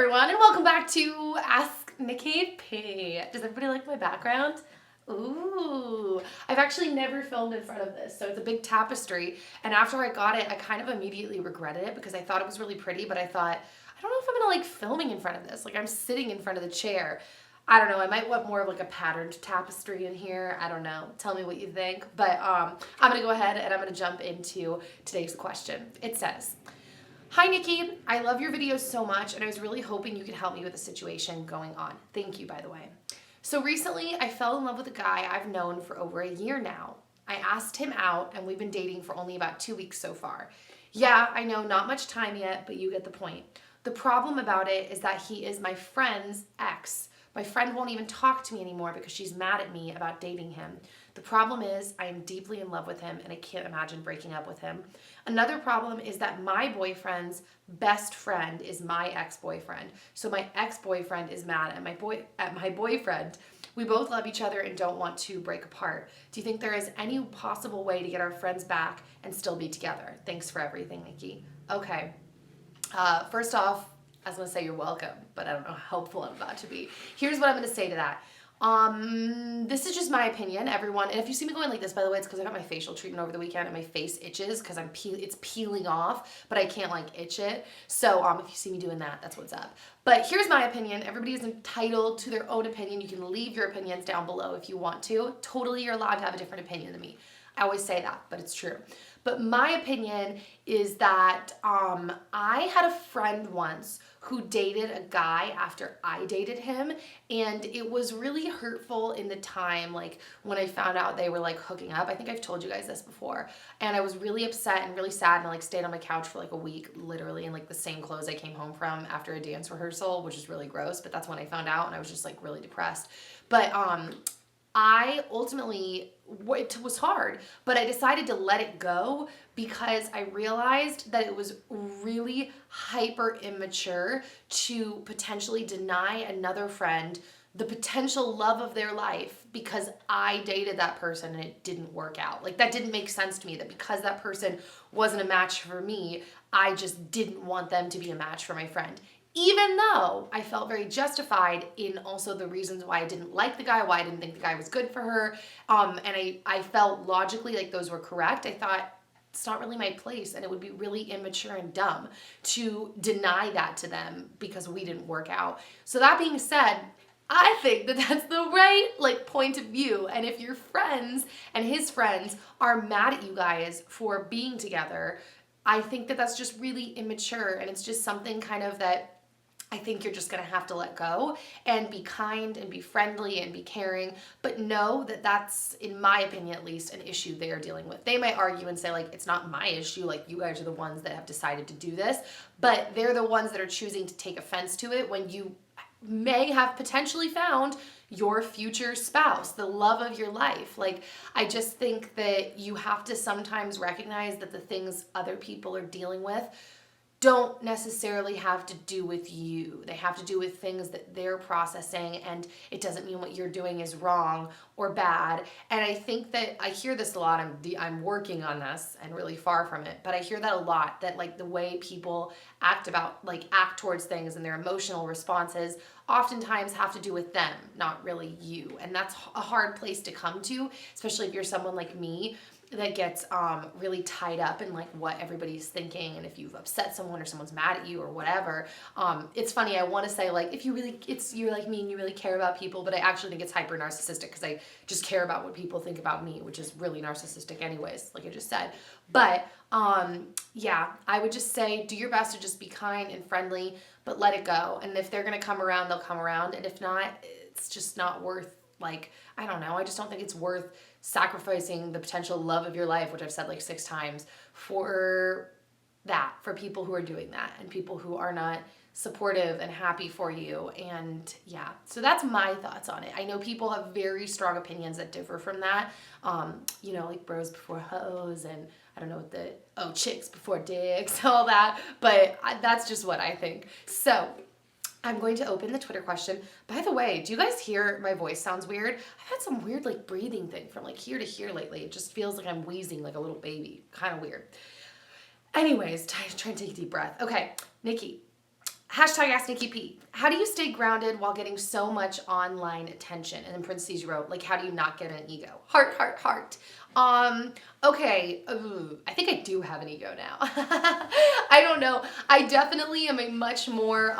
everyone, and welcome back to Asknikkip. Does everybody like my background? Ooh, I've actually never filmed in front of this, so it's a big tapestry, and after I got it, I kind of immediately regretted it because I thought it was really pretty, but I thought, I don't know if I'm gonna like filming in front of this. Like, I'm sitting in front of the chair. I don't know, I might want more of like a patterned tapestry in here. I don't know, tell me what you think. But I'm gonna go ahead and I'm gonna jump into today's question. It says, hi Nikki, I love your videos so much and I was really hoping you could help me with a situation going on. Thank you, by the way. So recently I fell in love with a guy I've known for over a year now. I asked him out and we've been dating for only about 2 weeks so far. Yeah, I know, not much time yet, but you get the point. The problem about it is that he is my friend's ex. My friend won't even talk to me anymore because she's mad at me about dating him. The problem is I am deeply in love with him and I can't imagine breaking up with him. Another problem is that my boyfriend's best friend is my ex-boyfriend. So my ex-boyfriend is mad at my boyfriend. We both love each other and don't want to break apart. Do you think there is any possible way to get our friends back and still be together? Thanks for everything, Nikki. Okay. First off, I was gonna say you're welcome, but I don't know how helpful I'm about to be. Here's what I'm gonna say to that. This is just my opinion, everyone. And if you see me going like this, by the way, it's because I got my facial treatment over the weekend and my face itches because it's peeling off, but I can't like itch it. So if you see me doing that, that's what's up. But here's my opinion. Everybody is entitled to their own opinion. You can leave your opinions down below if you want to. Totally, you're allowed to have a different opinion than me. I always say that, but it's true. But my opinion is that I had a friend once who dated a guy after I dated him, and it was really hurtful in the time, like when I found out they were like hooking up. I think I've told you guys this before, and I was really upset and really sad, and I like stayed on my couch for like a week, literally in like the same clothes I came home from after a dance rehearsal, which is really gross, but that's when I found out, and I was just like really depressed. But I ultimately, it was hard, but I decided to let it go because I realized that it was really hyper immature to potentially deny another friend the potential love of their life because I dated that person and it didn't work out. Like, that didn't make sense to me, that because that person wasn't a match for me, I just didn't want them to be a match for my friend. Even though I felt very justified in also the reasons why I didn't like the guy, why I didn't think the guy was good for her, and I felt logically like those were correct, I thought it's not really my place and it would be really immature and dumb to deny that to them because we didn't work out. So that being said, I think that that's the right like point of view, and if your friends and his friends are mad at you guys for being together, I think that that's just really immature, and it's just something kind of that I think you're just gonna have to let go and be kind and be friendly and be caring, but know that that's, in my opinion at least, an issue they are dealing with. They might argue and say like, it's not my issue, like you guys are the ones that have decided to do this, but they're the ones that are choosing to take offense to it when you may have potentially found your future spouse, the love of your life. Like, I just think that you have to sometimes recognize that the things other people are dealing with don't necessarily have to do with you. They have to do with things that they're processing, and it doesn't mean what you're doing is wrong or bad. And I think that I hear this a lot. I'm working on this and really far from it, but I hear that a lot, that like the way people act towards things and their emotional responses oftentimes have to do with them, not really you. And that's a hard place to come to, especially if you're someone like me that gets really tied up in like what everybody's thinking, and if you've upset someone or someone's mad at you or whatever. It's funny, I want to say like, if you're like me and you really care about people, but I actually think it's hyper narcissistic because I just care about what people think about me, which is really narcissistic anyways, like I just said. But yeah, I would just say do your best to just be kind and friendly, but let it go. And if they're gonna come around, they'll come around, and if not, it's just not worth, like, I don't know, I just don't think it's worth sacrificing the potential love of your life, which I've said like 6 times, for that, for people who are doing that and people who are not supportive and happy for you. And yeah, so that's my thoughts on it. I know people have very strong opinions that differ from that. You know, like bros before hoes, and I don't know what chicks before dicks, all that, but that's just what I think. So I'm going to open the Twitter question. By the way, do you guys hear my voice sounds weird? I've had some weird like breathing thing from like here to here lately. It just feels like I'm wheezing like a little baby. Kind of weird. Anyways, try and take a deep breath. Okay, Nikki, Hashtag Asknikkip. How do you stay grounded while getting so much online attention? And in parentheses you wrote, like, how do you not get an ego? Heart, heart, heart. Okay. I think I do have an ego now. I don't know. I definitely am a much more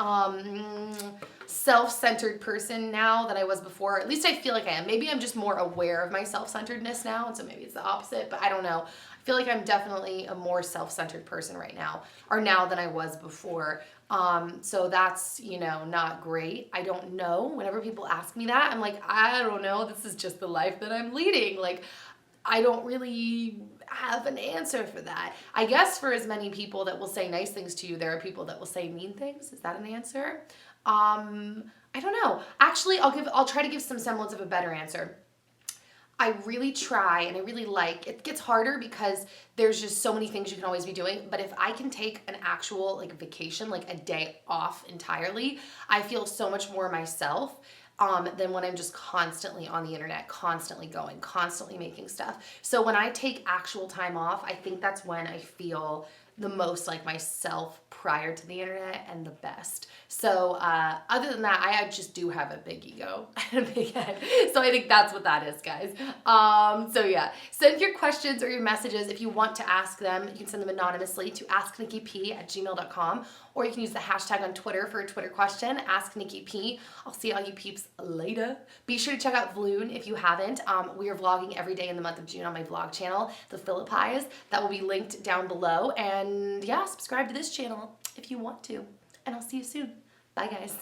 self-centered person now than I was before. At least I feel like I am. Maybe I'm just more aware of my self-centeredness now, and so maybe it's the opposite, but I don't know. I feel like I'm definitely a more self-centered person right now, or now than I was before. So that's, not great. I don't know. Whenever people ask me that, I'm like, I don't know. This is just the life that I'm leading. Like, I don't really have an answer for that. I guess for as many people that will say nice things to you, there are people that will say mean things. Is that an answer? I don't know. Actually, I'll try to give some semblance of a better answer. I really try and I really like, it gets harder because there's just so many things you can always be doing. But if I can take an actual vacation, like a day off entirely, I feel so much more myself than when I'm just constantly on the internet, constantly going, constantly making stuff. So when I take actual time off, I think that's when I feel the most like myself prior to the internet and the best. So other than that, I just do have a big ego and a big head. So I think that's what that is, guys. So yeah, send your questions or your messages. If you want to ask them, you can send them anonymously to asknikkip@gmail.com, or you can use the hashtag on Twitter for a Twitter question, asknikkip. I'll see all you peeps later. Be sure to check out Vloon if you haven't. We are vlogging every day in the month of June on my vlog channel, The Philippis. That will be linked down below. And yeah, subscribe to this channel if you want to. And I'll see you soon. Bye, guys.